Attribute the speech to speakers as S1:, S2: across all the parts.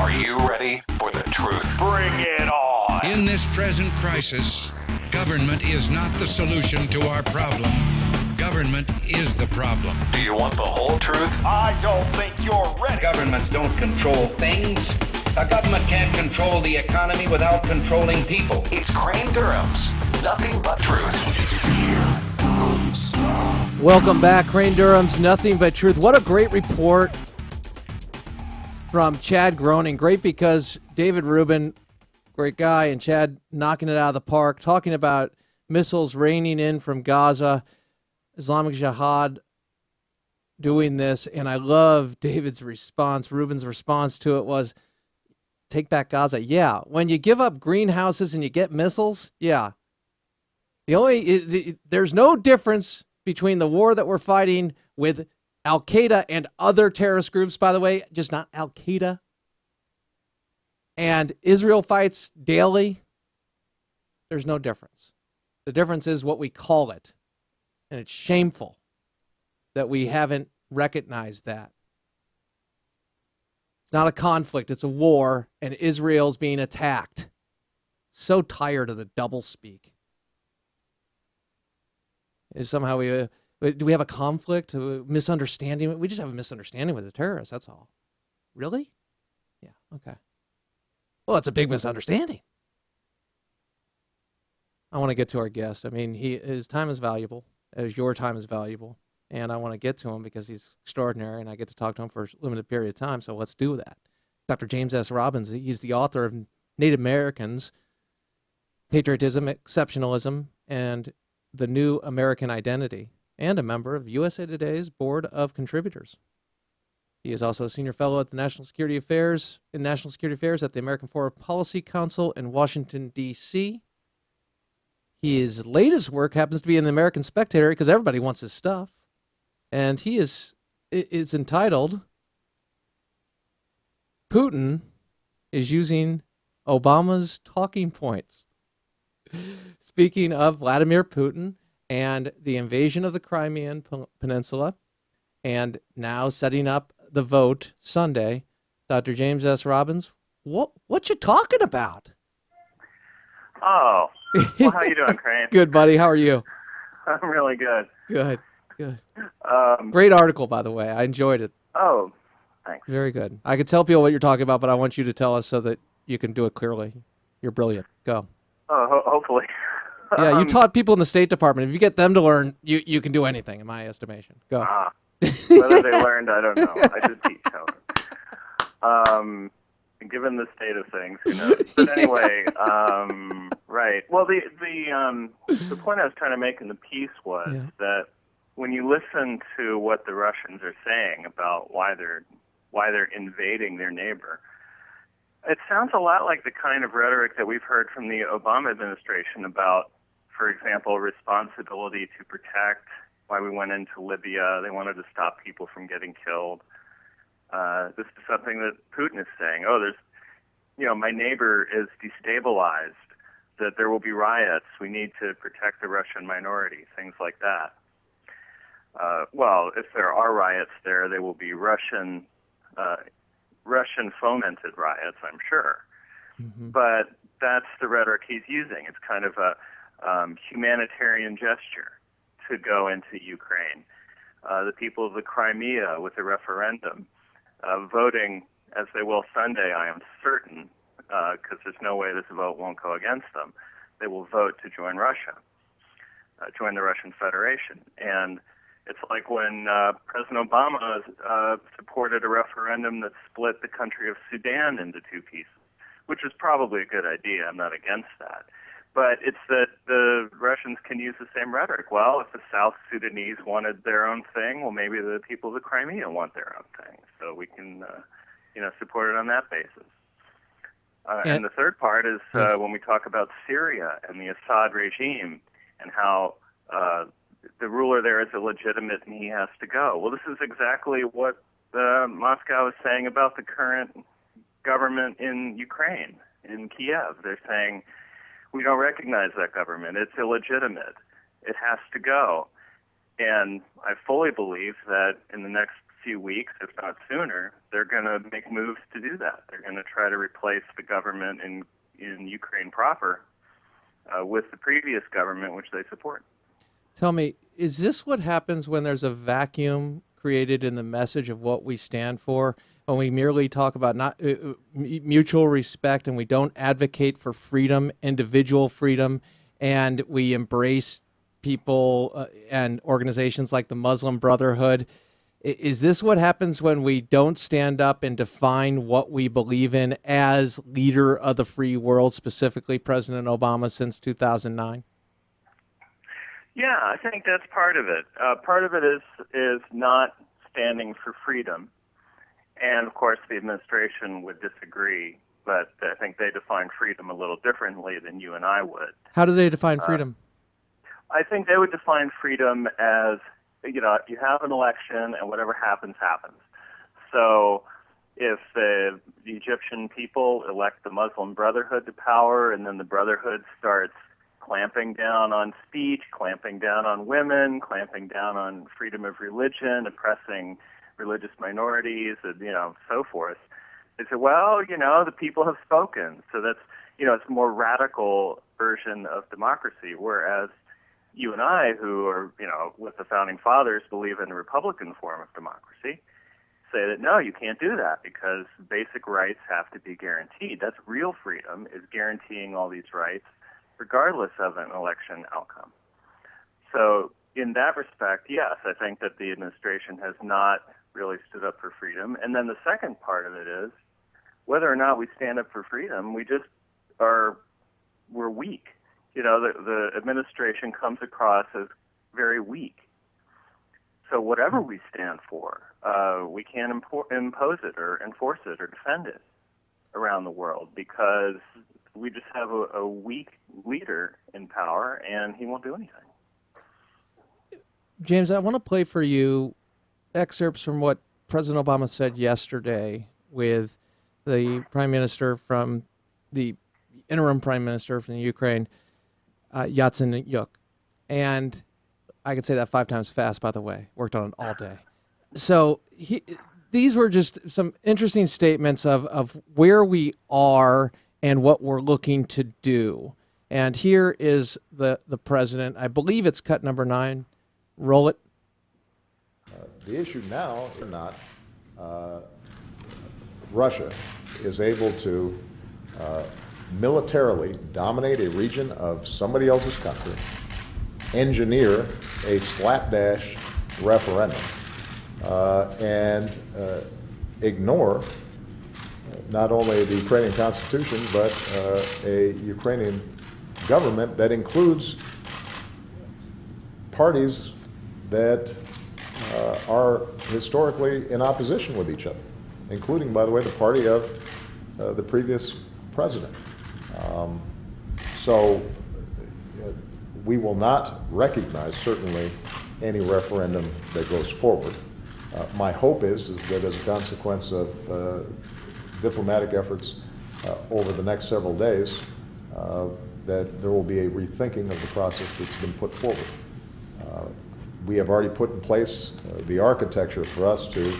S1: Are you ready for the truth?
S2: Bring it on!
S3: In this present crisis, government is not the solution to our problem. Government is the problem.
S1: Do you want the whole truth?
S2: I don't think you're ready.
S4: Governments don't control things. A government can't control the economy without controlling people.
S1: It's Crane Durham's Nothing But Truth.
S5: Welcome back, Crane Durham's Nothing But Truth. What a great report from Chad Groening. Great because David Rubin, great guy, and Chad knocking it out of the park, talking about missiles raining in from Gaza, Islamic Jihad doing this, and I love David's response. Rubin's response to it was, take back Gaza. Yeah, when you give up greenhouses and you get missiles, yeah. There's no difference between the war that we're fighting with Al-Qaeda and other terrorist groups, by the way, just not Al-Qaeda. And Israel fights daily. There's no difference. The difference is what we call it. And it's shameful that we haven't recognized that. It's not a conflict, it's a war, and Israel's being attacked. So tired of the doublespeak. Somehow do we have a conflict, a misunderstanding? We just have a misunderstanding with the terrorists, that's all. Really? Yeah, okay. Well, it's a big misunderstanding. I want to get to our guest. I mean, his time is valuable, as your time is valuable, and I want to get to him because he's extraordinary, and I get to talk to him for a limited period of time, so let's do that. Dr. James S. Robbins, he's the author of Native Americans, Patriotism, Exceptionalism, and the New American Identity, and a member of USA Today's Board of Contributors. He is also a senior fellow at the National Security Affairs at the American Foreign Policy Council in Washington, D.C. His latest work happens to be in the American Spectator because everybody wants his stuff. And he is entitled, Putin is Using Obama's Talking Points. Speaking of Vladimir Putin and the invasion of the Crimean Peninsula, and now setting up the vote Sunday, Dr. James S. Robbins, what you talking about?
S6: Oh, well, how you doing, Crane?
S5: Good, buddy. How are you?
S6: I'm really good.
S5: Good. Great article, by the way. I enjoyed it.
S6: Oh, thanks.
S5: Very good. I could tell people what you're talking about, but I want you to tell us so that you can do it clearly. You're brilliant. Go.
S6: Oh, hopefully.
S5: Yeah, you taught people in the State Department. If you get them to learn, you can do anything, in my estimation. Go.
S6: Whether they learned, I don't know. I just teach, however. Given the state of things, who knows? But anyway, right. Well, the point I was trying to make in the piece was that when you listen to what the Russians are saying about why they're invading their neighbor, it sounds a lot like the kind of rhetoric that we've heard from the Obama administration about, for example, responsibility to protect, why we went into Libya. They wanted to stop people from getting killed. This is something that Putin is saying. My neighbor is destabilized, that there will be riots. We need to protect the Russian minority, things like that. Well, if there are riots there, they will be Russian fomented riots, I'm sure. Mm-hmm. But that's the rhetoric he's using. It's kind of a humanitarian gesture to go into Ukraine. The people of the Crimea with the referendum, voting as they will Sunday, I am certain, because there's no way this vote won't go against them. They will vote to join Russia, join the Russian Federation. And it's like when President Obama supported a referendum that split the country of Sudan into two pieces, which is probably a good idea. I'm not against that. But it's that the Russians can use the same rhetoric. Well, if the South Sudanese wanted their own thing, well, maybe the people of the Crimea want their own thing. So we can, support it on that basis. And the third part is when we talk about Syria and the Assad regime and how the ruler there is illegitimate and he has to go. Well, this is exactly what Moscow is saying about the current government in Ukraine, in Kiev. They're saying, we don't recognize that government. It's illegitimate. It has to go. And I fully believe that in the next few weeks, if not sooner, they're going to make moves to do that. They're going to try to replace the government in Ukraine proper with the previous government, which they support.
S5: Tell me, is this what happens when there's a vacuum created in the message of what we stand for? When we merely talk about not mutual respect and we don't advocate for freedom, individual freedom, and we embrace people and organizations like the Muslim Brotherhood. Is this what happens when we don't stand up and define what we believe in as leader of the free world, specifically President Obama since 2009?
S6: Yeah, I think that's part of it. Part of it is not standing for freedom. And, of course, the administration would disagree, but I think they define freedom a little differently than you and I would.
S5: How do they define freedom?
S6: I think they would define freedom as, you have an election and whatever happens, happens. So if the Egyptian people elect the Muslim Brotherhood to power and then the Brotherhood starts clamping down on speech, clamping down on women, clamping down on freedom of religion, oppressing religious minorities, and, so forth. They say, well, the people have spoken. So that's, it's a more radical version of democracy, whereas you and I, who are, with the Founding Fathers, believe in a Republican form of democracy, say that, no, you can't do that because basic rights have to be guaranteed. That's real freedom, is guaranteeing all these rights regardless of an election outcome. So in that respect, yes, I think that the administration has not really stood up for freedom. And then the second part of it is whether or not we stand up for freedom, we're weak. The administration comes across as very weak. So whatever we stand for, we can't impose it or enforce it or defend it around the world because we just have a weak leader in power and he won't do anything.
S5: James, I want to play for you excerpts from what President Obama said yesterday with the interim prime minister from the Ukraine, Yatsenyuk. And I could say that 5 times fast, by the way. Worked on it all day. So these were just some interesting statements of where we are and what we're looking to do. And here is the president. I believe it's cut number 9. Roll it.
S7: The issue now is not Russia is able to militarily dominate a region of somebody else's country, engineer a slapdash referendum, and ignore not only the Ukrainian Constitution, but a Ukrainian government that includes parties that are historically in opposition with each other, including, by the way, the party of the previous president. So we will not recognize, certainly, any referendum that goes forward. My hope is that as a consequence of diplomatic efforts over the next several days, that there will be a rethinking of the process that's been put forward. We have already put in place the architecture for us to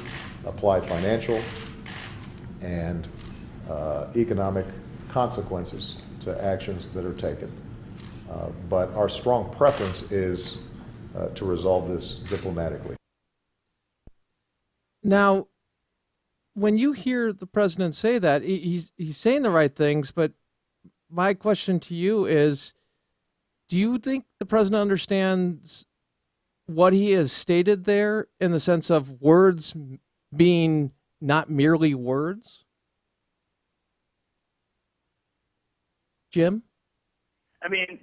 S7: apply financial and economic consequences to actions that are taken. But our strong preference is to resolve this diplomatically.
S5: Now, when you hear the president say that, he's saying the right things, but my question to you is, do you think the president understands what he has stated there in the sense of words being not merely words? Jim?
S6: I mean,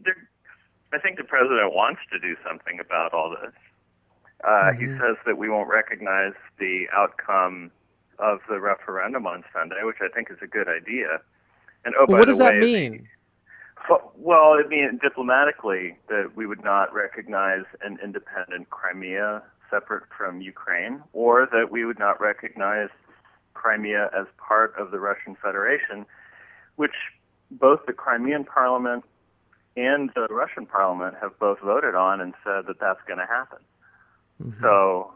S6: I think the president wants to do something about all this. He says that we won't recognize the outcome of the referendum on Sunday, which I think is a good idea. And
S5: what does that mean?
S6: Well, it means diplomatically that we would not recognize an independent Crimea separate from Ukraine, or that we would not recognize Crimea as part of the Russian Federation, which both the Crimean parliament and the Russian parliament have both voted on and said that that's going to happen. So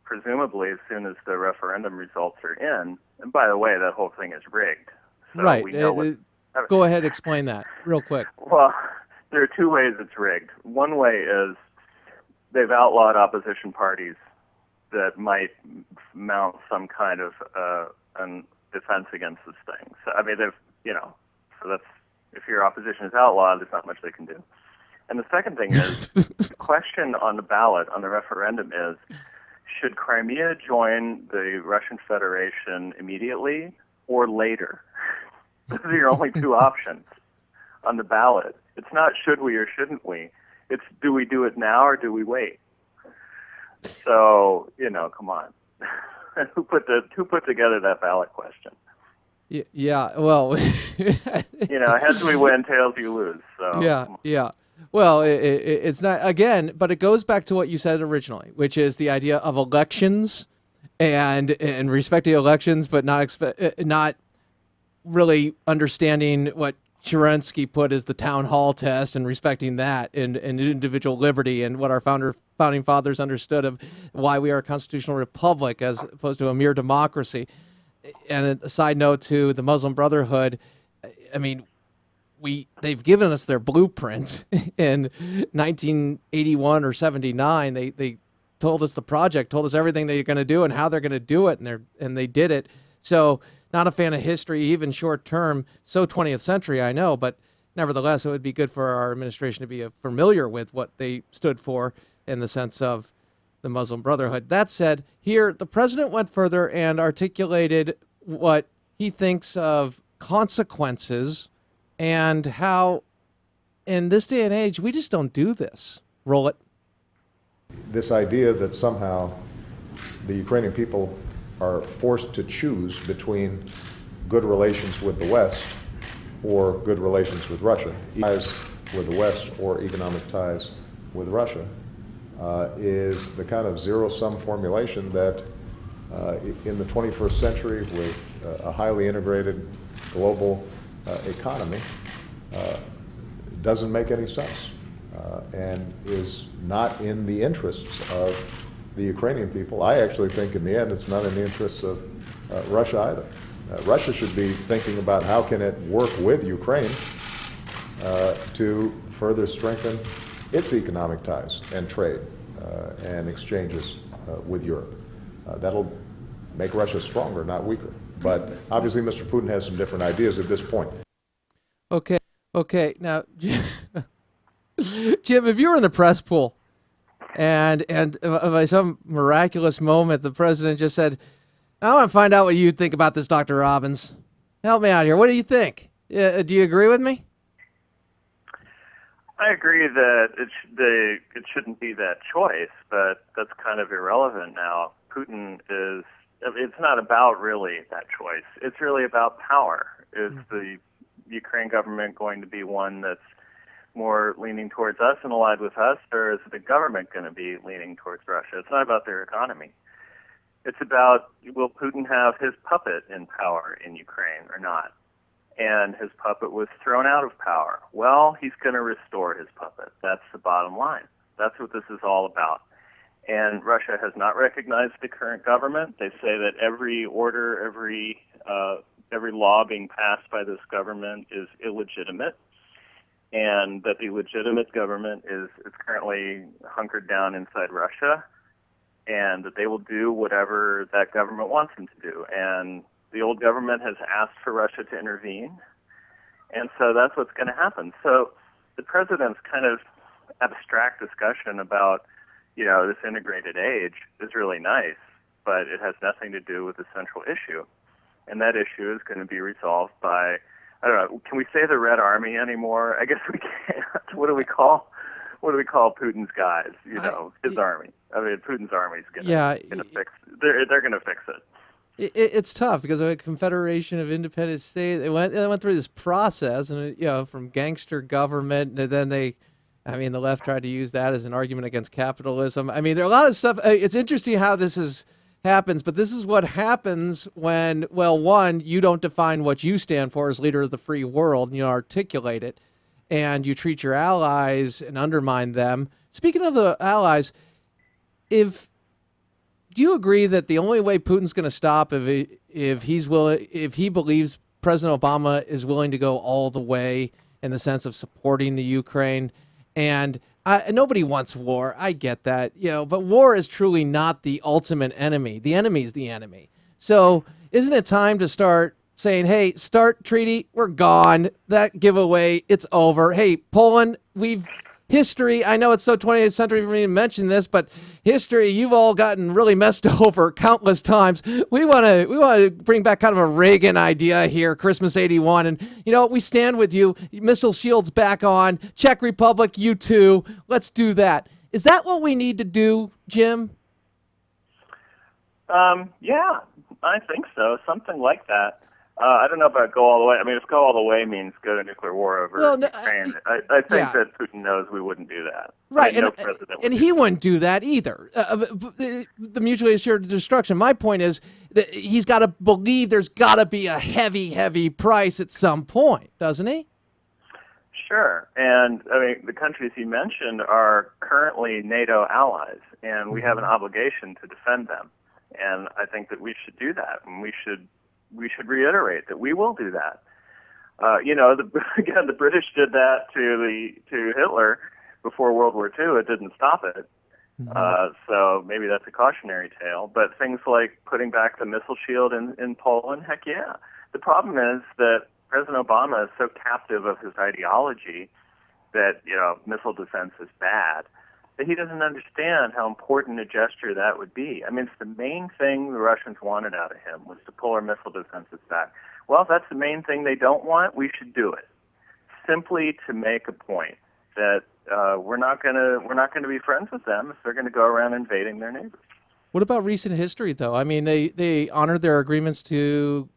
S6: presumably as soon as the referendum results are in, and by the way, that whole thing is rigged. So
S5: Right.
S6: we know
S5: Go ahead, explain that real quick.
S6: Well, there are two ways it's rigged. One way is they've outlawed opposition parties that might mount some kind of an defense against this thing. So, I mean, so that's, if your opposition is outlawed, there's not much they can do. And the second thing is, the question on the ballot, on the referendum is, should Crimea join the Russian Federation immediately or later? Those are your only two options on the ballot. It's not should we or shouldn't we. It's do we do it now or do we wait? So, come on. Who put together that ballot question?
S5: Yeah, well,
S6: heads we win, tails you lose. So
S5: yeah. Well, it's not, again, but it goes back to what you said originally, which is the idea of elections and respecting elections, but not really understanding what Kerensky put as the town hall test and respecting that and individual liberty and what our founding fathers understood of why we are a constitutional republic as opposed to a mere democracy. And a side note to the Muslim Brotherhood, I mean, they've given us their blueprint in 1981 or 79. They told us the project, told us everything they're going to do and how they're going to do it, and they did it. So not a fan of history, even short term. So 20th century, I know, but nevertheless, it would be good for our administration to be familiar with what they stood for in the sense of the Muslim Brotherhood. That said, here the president went further and articulated what he thinks of consequences and how in this day and age, we just don't do this. Roll it.
S7: This idea that somehow the Ukrainian people are forced to choose between good relations with the West or good relations with Russia, ties with the West or economic ties with Russia, is the kind of zero-sum formulation that in the 21st century with a highly integrated global economy doesn't make any sense and is not in the interests of the Ukrainian people. I actually think in the end it's not in the interests of Russia either. Russia should be thinking about how can it work with Ukraine to further strengthen its economic ties and trade and exchanges with Europe. That'll make Russia stronger, not weaker. But obviously Mr. Putin has some different ideas at this point.
S5: Okay. Now, Jim, if you were in the press pool and by some miraculous moment the president just said, I want to find out what you think about this, Dr. Robbins. Help me out here. What do you think? Do you agree with me?
S6: I agree that it shouldn't be that choice, but that's kind of irrelevant now. Putin it's not about really that choice. It's really about power. Is the Ukraine government going to be one that's more leaning towards us and allied with us, or is the government going to be leaning towards Russia? It's not about their economy. It's about, will Putin have his puppet in power in Ukraine or not? And his puppet was thrown out of power. Well, he's going to restore his puppet. That's the bottom line. That's what this is all about. And Russia has not recognized the current government. They say that every order, every law being passed by this government is illegitimate, and that the legitimate government is currently hunkered down inside Russia, and that they will do whatever that government wants them to do. And the old government has asked for Russia to intervene, and so that's what's going to happen. So the president's kind of abstract discussion about, this integrated age is really nice, but it has nothing to do with the central issue. And that issue is going to be resolved by, I don't know, can we say the Red Army anymore? I guess we can't. What do we call Putin's guys? His army. I mean, Putin's army is going to fix. They're going to fix it.
S5: It's tough because of a Confederation of Independent States. They went through this process, and from gangster government, and then the left tried to use that as an argument against capitalism. I mean, there are a lot of stuff. It's interesting how this happens, but this is what happens when, one, you don't define what you stand for as leader of the free world, and you articulate it, and you treat your allies and undermine them. Speaking of the allies, if do you agree that the only way Putin's going to stop if he believes President Obama is willing to go all the way in the sense of supporting the Ukraine? And nobody wants war. I get that, but war is truly not the ultimate enemy. The enemy is the enemy. So isn't it time to start saying, hey, START treaty, we're gone. That giveaway, it's over. Hey, Poland, history, I know it's so 20th century for me to mention this, but history, you've all gotten really messed over countless times. We want to bring back kind of a Reagan idea here, Christmas 81, and we stand with you. Missile shields back on. Czech Republic, you too. Let's do that. Is that what we need to do, Jim?
S6: Yeah, I think so. Something like that. I don't know about go all the way. I mean, if go all the way means go to nuclear war over Ukraine, I think that Putin knows we wouldn't do that.
S5: Right,
S6: no president would
S5: and he wouldn't do that either. The mutually assured destruction. My point is that he's got to believe there's got to be a heavy, heavy price at some point, doesn't he?
S6: Sure. And, I mean, the countries you mentioned are currently NATO allies, and we have an obligation to defend them. And I think that we should do that, and we should reiterate that we will do that. Again, the British did that to Hitler before World War II. It didn't stop it. So maybe that's a cautionary tale. But things like putting back the missile shield in Poland, heck yeah. The problem is that President Obama is so captive of his ideology that, missile defense is bad, that he doesn't understand how important a gesture that would be. I mean, it's the main thing the Russians wanted out of him was to pull our missile defenses back. Well, if that's the main thing they don't want, we should do it, simply to make a point that we're not going to be friends with them if they're going to go around invading their neighbors.
S5: What about recent history, though? I mean, they honored their agreements to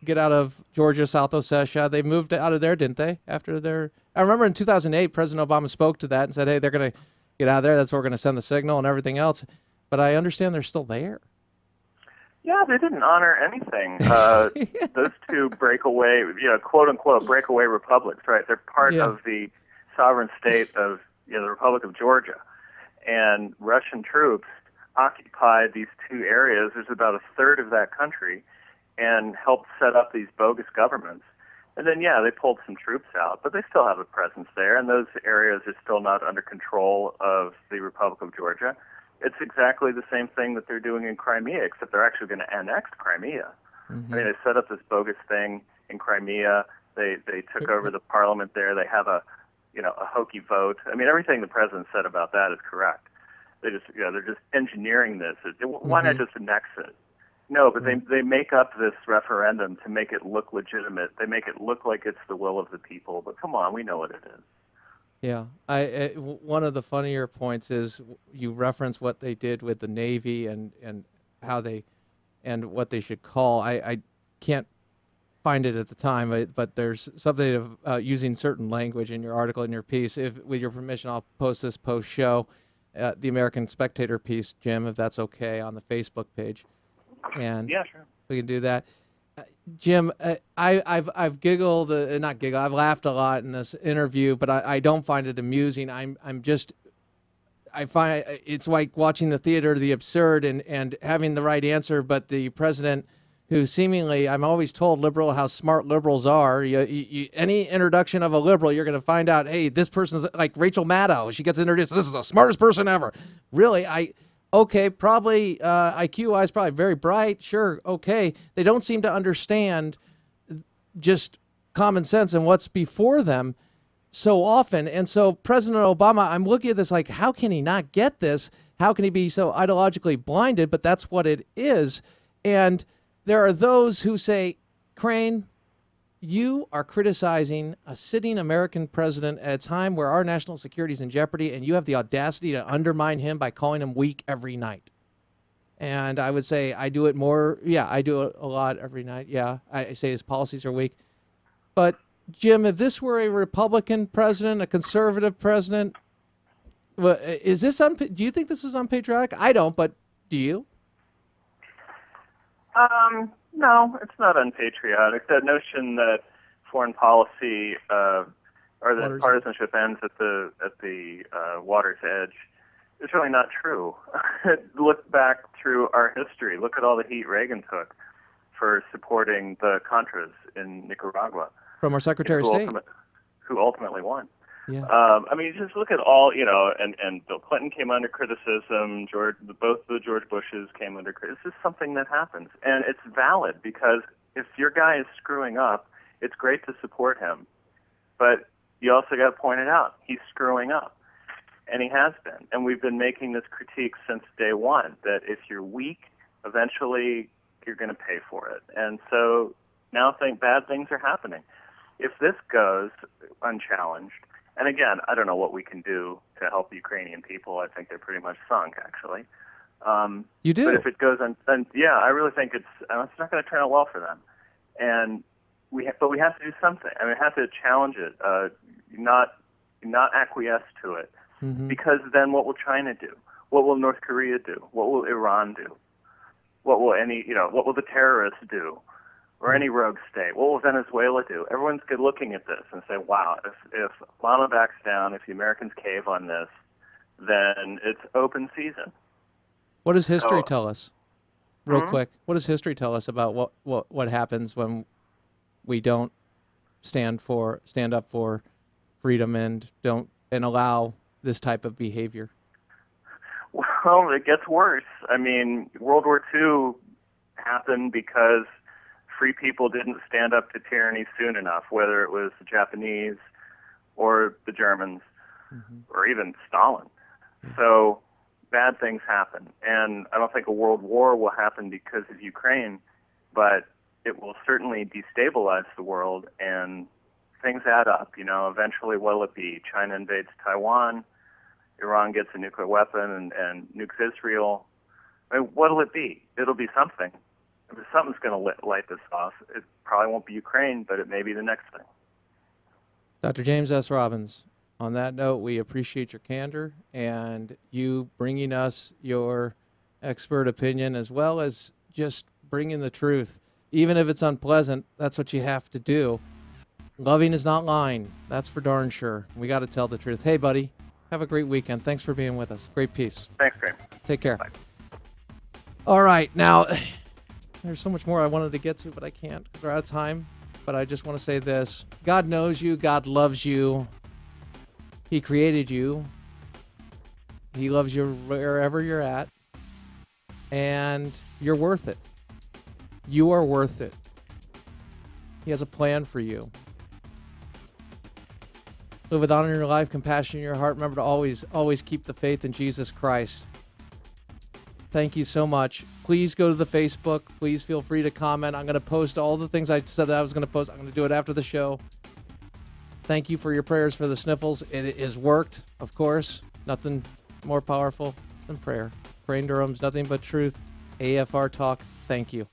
S5: get out of Georgia, South Ossetia. They moved out of there, didn't they? I remember in 2008, President Obama spoke to that and said, hey, they're going to get out of there. That's where we're going to send the signal and everything else. But I understand they're still there.
S6: Yeah, they didn't honor anything. Those two breakaway, quote unquote, breakaway republics, right? They're part of the sovereign state of the Republic of Georgia. And Russian troops occupied these two areas. There's about a third of that country and helped set up these bogus governments. And then, they pulled some troops out, but they still have a presence there, and those areas are still not under control of the Republic of Georgia. It's exactly the same thing that they're doing in Crimea, except they're actually going to annex Crimea. I mean, they set up this bogus thing in Crimea. They took over the parliament there. They have a hokey vote. I mean, everything the president said about that is correct. They're just engineering this. Why not just annex it? No, but they make up this referendum to make it look legitimate. They make it look like it's the will of the people. But come on, we know what it is.
S5: Yeah, one of the funnier points is you reference what they did with the Navy and how and what they should call. I can't find it at the time, but there's something of using certain language in your article, in your piece. If, with your permission, I'll post this post-show, the American Spectator piece, Jim, if that's okay, on the Facebook page. And
S6: yeah, sure. We
S5: can do that. Jim, I've giggled, not giggled, I've laughed a lot in this interview, but I don't find it amusing. I find it's like watching the theater of the absurd and having the right answer, but the president, who seemingly, I'm always told how smart liberals are. Any introduction of a liberal, you're going to find out, hey, this person's like Rachel Maddow. She gets introduced, this is the smartest person ever. Really, okay, probably IQ-wise, probably very bright. Sure, okay. They don't seem to understand just common sense and what's before them so often. And so President Obama, I'm looking at this like, how can he not get this? How can he be so ideologically blinded? But that's what it is. And there are those who say, Crane, you are criticizing a sitting American president at a time where our national security is in jeopardy, and you have the audacity to undermine him by calling him weak every night. And I would say I do it more. Yeah, I do it a lot every night. Yeah, I say his policies are weak. But, Jim, if this were a Republican president, a conservative president, is this do you think this is unpatriotic? I don't, but do you?
S6: No, it's not unpatriotic. That notion that foreign policy or that partisanship ends at the water's edge It's really not true. Look back through our history. Look at all the heat Reagan took for supporting the Contras in Nicaragua.
S5: From our Secretary of State.
S6: Who ultimately won.
S5: Yeah.
S6: I mean, just look at all, and Bill Clinton came under criticism, both the George Bushes came under criticism. This is something that happens, and it's valid, because if your guy is screwing up, it's great to support him, but you also got to point it out. He's screwing up, and he has been, and we've been making this critique since day one, that if you're weak, eventually you're going to pay for it, and so now bad things are happening. If this goes unchallenged, and again, I don't know what we can do to help the Ukrainian people. I think they're pretty much sunk, actually.
S5: You do?
S6: But if it goes yeah, I really think it's not going to turn out well for them. And but we have to do something. I mean, we have to challenge it, not acquiesce to it, because then what will China do? What will North Korea do? What will Iran do? What will what will the terrorists do? Or any rogue state. What will Venezuela do? Everyone's looking at this and say, wow, if Obama backs down, if the Americans cave on this, then it's open season.
S5: What does history tell us? Real quick, what does history tell us about what happens when we don't stand up for freedom and allow this type of behavior?
S6: Well, it gets worse. I mean, World War II happened because free people didn't stand up to tyranny soon enough, whether it was the Japanese or the Germans or even Stalin. So bad things happen. And I don't think a world war will happen because of Ukraine, but it will certainly destabilize the world, and things add up. Eventually what will it be? China invades Taiwan, Iran gets a nuclear weapon and nukes Israel. I mean, what will it be? It'll be something. If something's going to light this off, it probably won't be Ukraine, but it may be the next thing.
S5: Dr. James S. Robbins, on that note, we appreciate your candor and you bringing us your expert opinion, as well as just bringing the truth. Even if it's unpleasant, that's what you have to do. Loving is not lying. That's for darn sure. We got to tell the truth. Hey, buddy, have a great weekend. Thanks for being with us. Great piece.
S6: Thanks, Graham.
S5: Take care.
S6: Bye.
S5: All right, now... There's so much more I wanted to get to, but I can't because we're out of time. But I just want to say this. God knows you. God loves you. He created you. He loves you wherever you're at. And you're worth it. You are worth it. He has a plan for you. Live with honor in your life, compassion in your heart. Remember to always keep the faith in Jesus Christ. Thank you so much. Please go to the Facebook. Please feel free to comment. I'm going to post all the things I said that I was going to post. I'm going to do it after the show. Thank you for your prayers for the sniffles. It has worked, of course. Nothing more powerful than prayer. Praying to Rome's nothing but truth. AFR Talk. Thank you.